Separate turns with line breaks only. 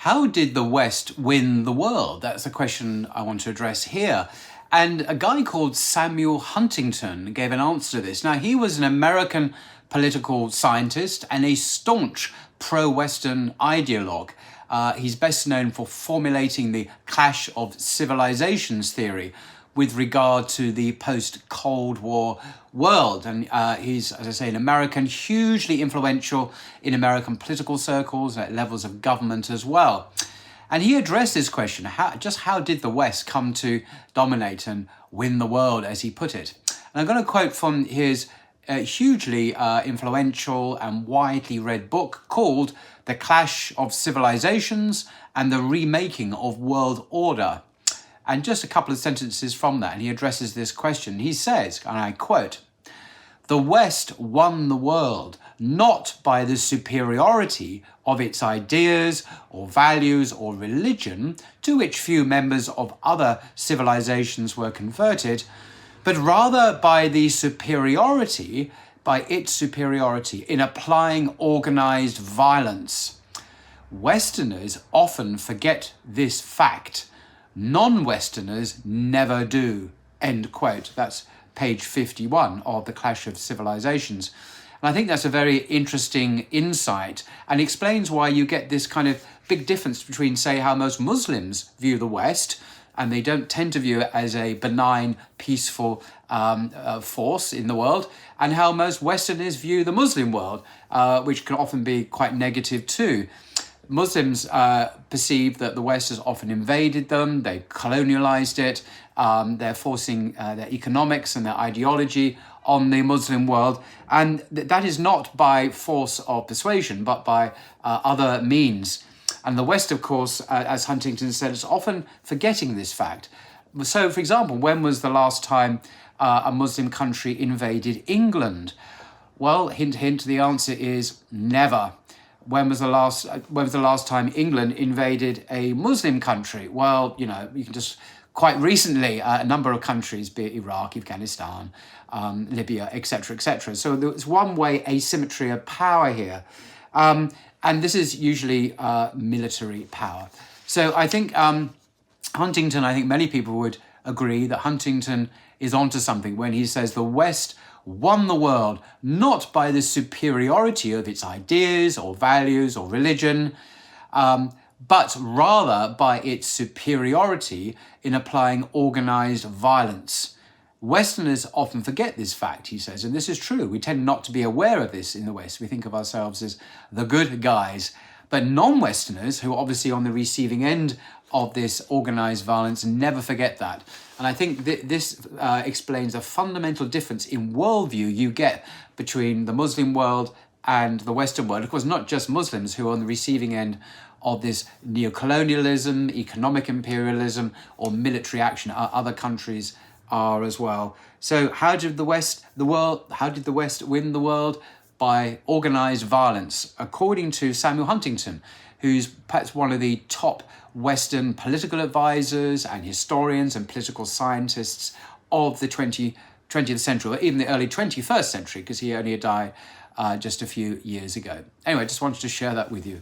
How did the West win the world? That's the question I want to address here. And a guy called Samuel Huntington gave an answer to this. Now, he was an American political scientist and a staunch pro-Western ideologue. He's best known for formulating the clash of civilizations theory with regard to the post-Cold War world. And he's, as I say, an American, hugely influential in American political circles at levels of government as well. And he addressed this question, how did the West come to dominate and win the world, as he put it? And I'm going to quote from his hugely influential and widely read book called The Clash of Civilizations and the Remaking of World Order. And just a couple of sentences from that, and he addresses this question. He says, and I quote, "The West won the world not by the superiority of its ideas or values or religion, to which few members of other civilizations were converted, but rather by its superiority in applying organized violence. Westerners often forget this fact. Non-Westerners never do," end quote. That's page 51 of The Clash of Civilizations. And I think that's a very interesting insight and explains why you get this kind of big difference between, say, how most Muslims view the West, and they don't tend to view it as a benign, peaceful force in the world, and how most Westerners view the Muslim world, which can often be quite negative too. Muslims perceive that the West has often invaded them, they've colonialized it, they're forcing their economics and their ideology on the Muslim world, and that is not by force of persuasion, but by other means. And the West, of course, as Huntington said, is often forgetting this fact. So, for example, when was the last time a Muslim country invaded England? Well, hint, hint, the answer is never. When was the last time England invaded a Muslim country? Well, you can just quite recently a number of countries, be it Iraq, Afghanistan, Libya, etc., etc. So there's one way asymmetry of power here, and this is usually military power. So I think Huntington, I think many people would agree that Huntington is onto something when he says the West won the world not by the superiority of its ideas or values or religion, but rather by its superiority in applying organized violence. Westerners often forget this fact, he says, and this is true. We tend not to be aware of this in the West. We think of ourselves as the good guys. But non-Westerners, who are obviously on the receiving end of this organized violence, never forget that. And I think this explains a fundamental difference in worldview you get between the Muslim world and the Western world. Of course, not just Muslims who are on the receiving end of this neocolonialism, economic imperialism, or military action. Other countries are as well. So how did the West win the world? By organized violence, according to Samuel Huntington, who's perhaps one of the top Western political advisors and historians and political scientists of the 20th century, or even the early 21st century, because he only died just a few years ago. Anyway, just wanted to share that with you.